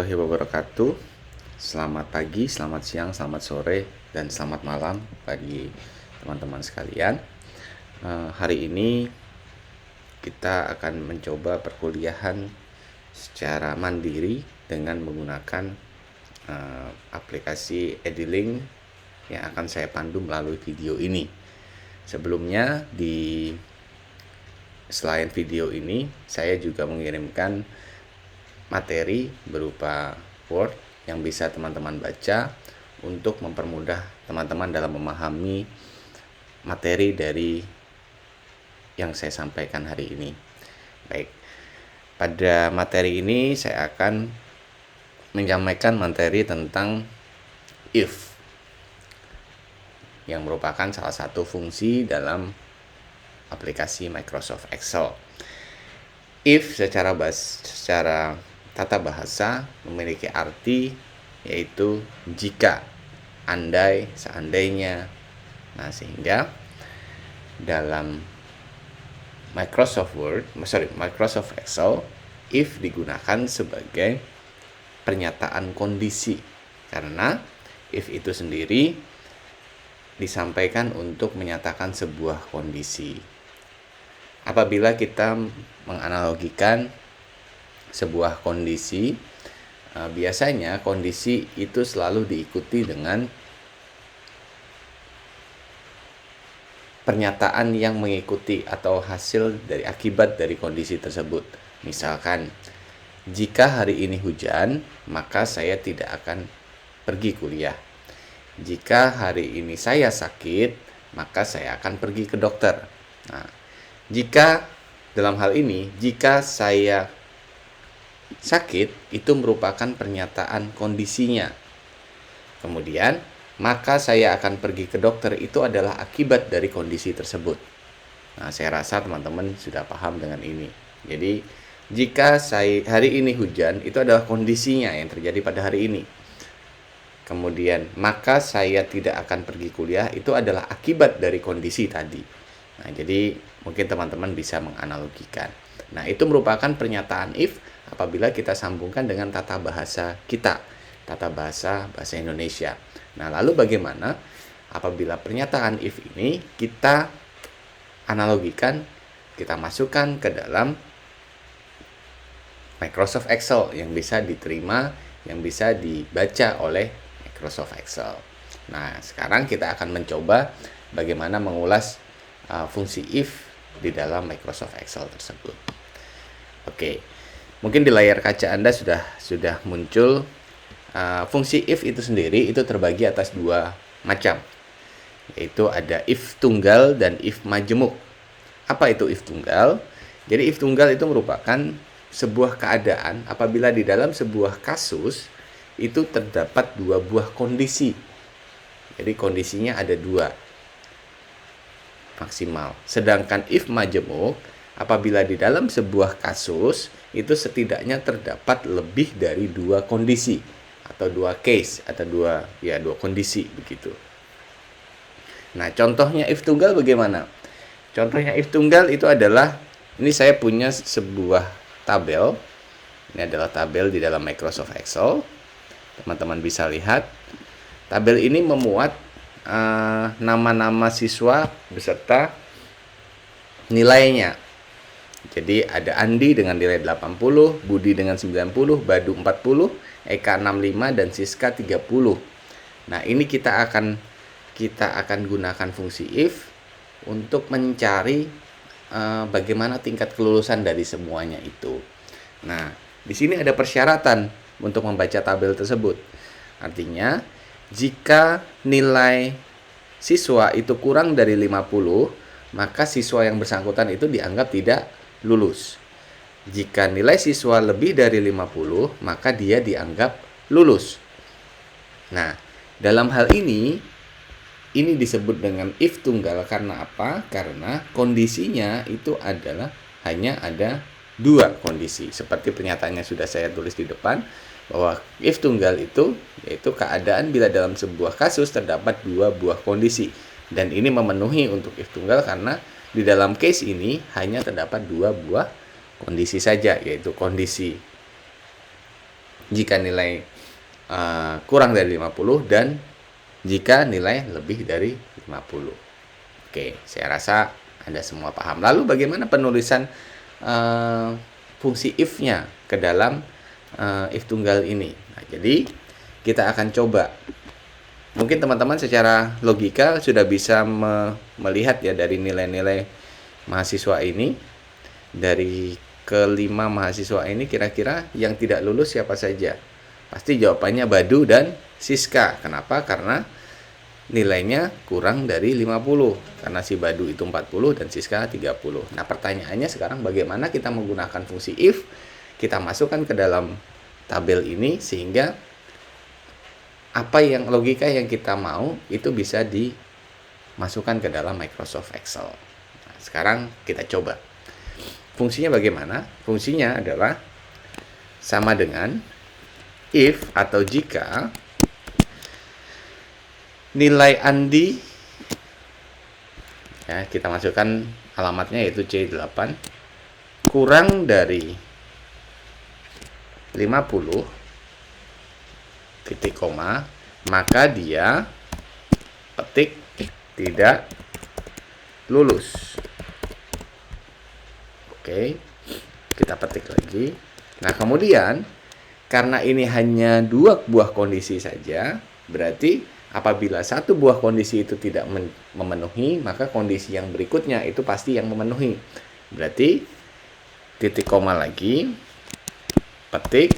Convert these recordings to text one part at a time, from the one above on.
Warahmatullahi wabarakatuh. Selamat pagi, selamat siang, selamat sore, dan selamat malam bagi teman-teman sekalian. Hari ini kita akan mencoba perkuliahan secara mandiri dengan menggunakan aplikasi Edilink yang akan saya pandu melalui video ini. Sebelumnya selain video ini, saya juga mengirimkan materi berupa Word yang bisa teman-teman baca untuk mempermudah teman-teman dalam memahami materi dari yang saya sampaikan hari ini. Baik, pada materi ini saya akan menyampaikan materi tentang if, yang merupakan salah satu fungsi dalam aplikasi Microsoft Excel. If secara tata bahasa memiliki arti yaitu jika, andai, seandainya. Nah, sehingga dalam Microsoft Excel, if digunakan sebagai pernyataan kondisi, karena if itu sendiri disampaikan untuk menyatakan sebuah kondisi. Apabila kita menganalogikan sebuah kondisi, biasanya kondisi itu selalu diikuti dengan pernyataan yang mengikuti atau hasil dari akibat dari kondisi tersebut. Misalkan, jika hari ini hujan, maka saya tidak akan pergi kuliah. Jika hari ini saya sakit, maka saya akan pergi ke dokter. Nah, dalam hal ini, jika saya sakit, itu merupakan pernyataan kondisinya. Kemudian, maka saya akan pergi ke dokter, itu adalah akibat dari kondisi tersebut. Nah, saya rasa teman-teman sudah paham dengan ini. Jadi, jika hari ini hujan, itu adalah kondisinya yang terjadi pada hari ini. Kemudian, maka saya tidak akan pergi kuliah, itu adalah akibat dari kondisi tadi. Nah, jadi mungkin teman-teman bisa menganalogikan. Nah, itu merupakan pernyataan if apabila kita sambungkan dengan tata bahasa kita, tata bahasa Indonesia. Nah, lalu bagaimana apabila pernyataan if ini kita analogikan, kita masukkan ke dalam Microsoft Excel yang bisa diterima, yang bisa dibaca oleh Microsoft Excel. Nah, sekarang kita akan mencoba bagaimana mengulas fungsi if di dalam Microsoft Excel tersebut. Oke, mungkin di layar kaca Anda sudah muncul fungsi if itu sendiri. Itu terbagi atas dua macam, yaitu ada if tunggal dan if majemuk. Apa itu if tunggal? Jadi if tunggal itu merupakan sebuah keadaan apabila di dalam sebuah kasus itu terdapat dua buah kondisi. Jadi kondisinya ada dua maksimal. Sedangkan if majemuk, apabila di dalam sebuah kasus itu setidaknya terdapat lebih dari dua kondisi atau dua case atau dua kondisi begitu. Nah, contohnya if tunggal bagaimana? Contohnya if tunggal itu adalah, ini saya punya sebuah tabel. Ini adalah tabel di dalam Microsoft Excel. Teman-teman bisa lihat. Tabel ini memuat nama-nama siswa beserta nilainya. Jadi ada Andi dengan nilai 80, Budi dengan 90, Badu 40, Eka 65, dan Siska 30. Nah, ini kita akan gunakan fungsi if untuk mencari bagaimana tingkat kelulusan dari semuanya itu. Nah, di sini ada persyaratan untuk membaca tabel tersebut. Artinya, jika nilai siswa itu kurang dari 50, maka siswa yang bersangkutan itu dianggap tidak lulus. Jika nilai siswa lebih dari 50, maka dia dianggap lulus. Nah, dalam hal ini disebut dengan if tunggal. Karena apa? Karena kondisinya itu adalah hanya ada dua kondisi. Seperti pernyataannya sudah saya tulis di depan, bahwa if tunggal itu yaitu keadaan bila dalam sebuah kasus terdapat dua buah kondisi. Dan ini memenuhi untuk if tunggal karena di dalam case ini hanya terdapat dua buah kondisi saja, yaitu kondisi jika nilai kurang dari 50 dan jika nilai lebih dari 50. Oke, saya rasa Anda semua paham. Lalu bagaimana penulisan fungsi if-nya ke dalam if tunggal ini? Nah, jadi kita akan coba. Mungkin teman-teman secara logika sudah bisa melihat ya dari nilai-nilai mahasiswa ini. Dari kelima mahasiswa ini kira-kira yang tidak lulus siapa saja? Pasti jawabannya Badu dan Siska. Kenapa? Karena nilainya kurang dari 50. Karena si Badu itu 40 dan Siska 30. Nah, pertanyaannya sekarang bagaimana kita menggunakan fungsi if? Kita masukkan ke dalam tabel ini sehingga apa yang logika yang kita mau itu bisa dimasukkan ke dalam Microsoft Excel. Nah, sekarang kita coba. Fungsinya bagaimana? Fungsinya adalah sama dengan if atau jika nilai Andi, ya kita masukkan alamatnya yaitu C8 kurang dari 50 titik koma, maka dia petik tidak lulus. Oke, kita petik lagi. Nah, kemudian karena ini hanya 2 buah kondisi saja, berarti apabila 1 buah kondisi itu tidak memenuhi, maka kondisi yang berikutnya itu pasti yang memenuhi. Berarti titik koma lagi, petik,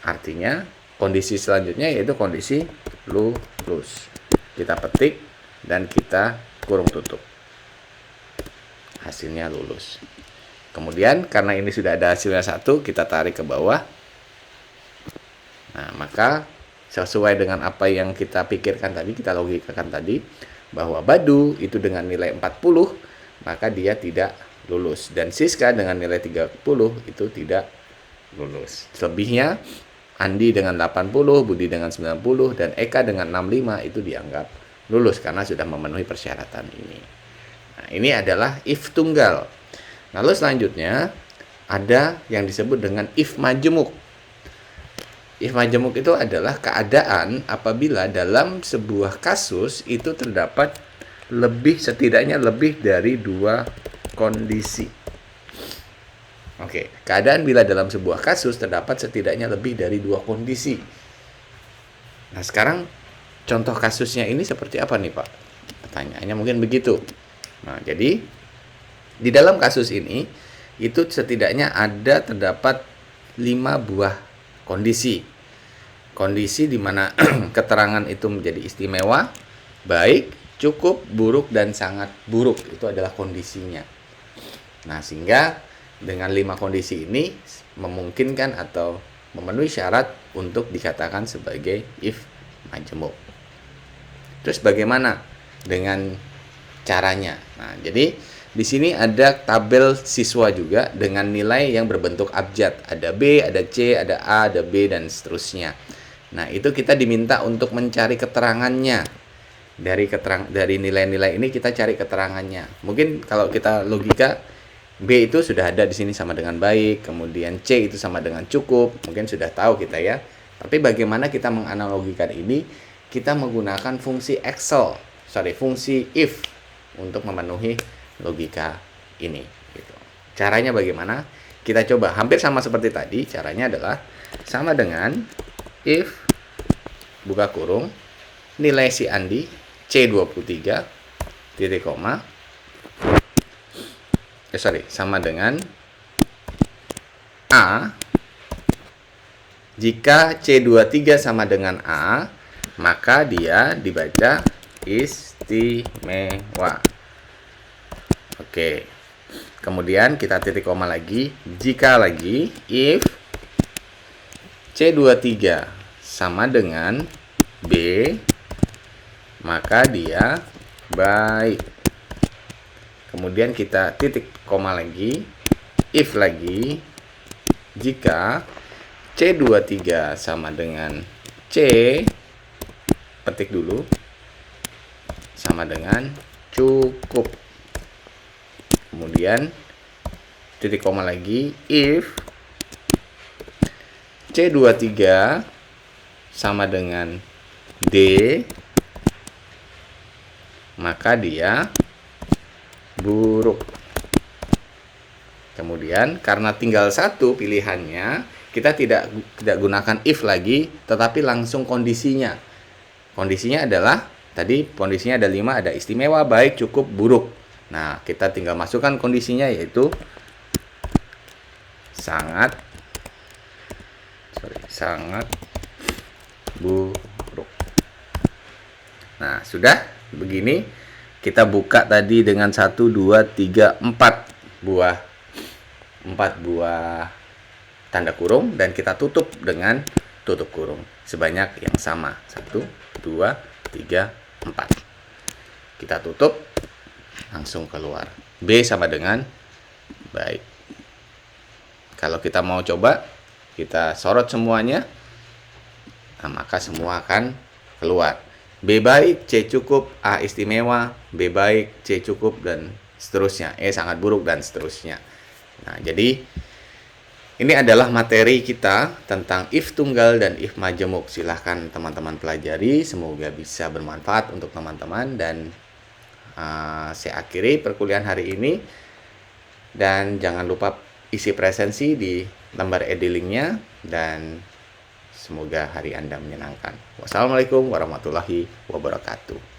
artinya kondisi selanjutnya yaitu kondisi lulus. Kita petik dan kita kurung tutup. Hasilnya lulus. Kemudian karena ini sudah ada hasilnya 1, kita tarik ke bawah. Nah, maka sesuai dengan apa yang kita pikirkan tadi, kita logikakan tadi, bahwa Badu itu dengan nilai 40, maka dia tidak lulus. Dan Siska dengan nilai 30 itu tidak lulus. Selebihnya Andi dengan 80, Budi dengan 90, dan Eka dengan 65 itu dianggap lulus karena sudah memenuhi persyaratan ini. Nah, ini adalah if tunggal. Lalu selanjutnya ada yang disebut dengan if majemuk. If majemuk itu adalah keadaan apabila dalam sebuah kasus itu terdapat setidaknya lebih dari 2 kondisi. Oke, keadaan bila dalam sebuah kasus terdapat setidaknya lebih dari 2 kondisi. Nah, sekarang contoh kasusnya ini seperti apa nih, Pak? Pertanyaannya mungkin begitu. Nah, jadi di dalam kasus ini itu setidaknya terdapat 5 buah kondisi. Kondisi di mana keterangan itu menjadi istimewa, baik, cukup, buruk, dan sangat buruk. Itu adalah kondisinya. Nah, sehingga dengan 5 kondisi ini memungkinkan atau memenuhi syarat untuk dikatakan sebagai if majemuk. Terus bagaimana dengan caranya? Nah, jadi di sini ada tabel siswa juga dengan nilai yang berbentuk abjad. Ada B, ada C, ada A, ada B, dan seterusnya. Nah, itu kita diminta untuk mencari keterangannya. Dari nilai-nilai ini kita cari keterangannya. Mungkin kalau kita logika, B itu sudah ada di sini sama dengan baik, kemudian C itu sama dengan cukup, mungkin sudah tahu kita ya. Tapi bagaimana kita menganalogikan ini? Kita menggunakan fungsi fungsi if untuk memenuhi logika ini. Gitu. Caranya bagaimana? Kita coba, hampir sama seperti tadi. Caranya adalah sama dengan if buka kurung nilai si Andi C23 titik koma. Sama dengan A. Jika C23 sama dengan A, maka dia dibaca istimewa. Oke. Kemudian kita titik koma lagi. Jika lagi if C23 sama dengan B, maka dia baik. Kemudian kita titik koma lagi, if lagi, jika C23 sama dengan C, petik dulu, sama dengan cukup. Kemudian titik koma lagi, if C23 sama dengan D, maka dia buruk. Kemudian karena tinggal satu pilihannya, kita tidak gunakan if lagi, tetapi langsung kondisinya. Kondisinya adalah, tadi kondisinya ada 5, ada istimewa, baik, cukup, buruk. Nah, kita tinggal masukkan kondisinya, yaitu sangat buruk. Nah, sudah begini. Kita buka tadi dengan 1, 2, 3, 4 buah tanda kurung, dan kita tutup dengan tutup kurung sebanyak yang sama. 1, 2, 3, 4. Kita tutup, langsung keluar. B sama dengan baik. Kalau kita mau coba, kita sorot semuanya, nah, maka semua akan keluar. B baik, C cukup, A istimewa, B baik, C cukup, dan seterusnya. E sangat buruk, dan seterusnya. Nah, jadi ini adalah materi kita tentang if tunggal dan if majemuk. Silahkan teman-teman pelajari, semoga bisa bermanfaat untuk teman-teman. Dan saya akhiri perkuliahan hari ini. Dan jangan lupa isi presensi di lembar e-linknya, dan semoga hari Anda menyenangkan. Wassalamualaikum warahmatullahi wabarakatuh.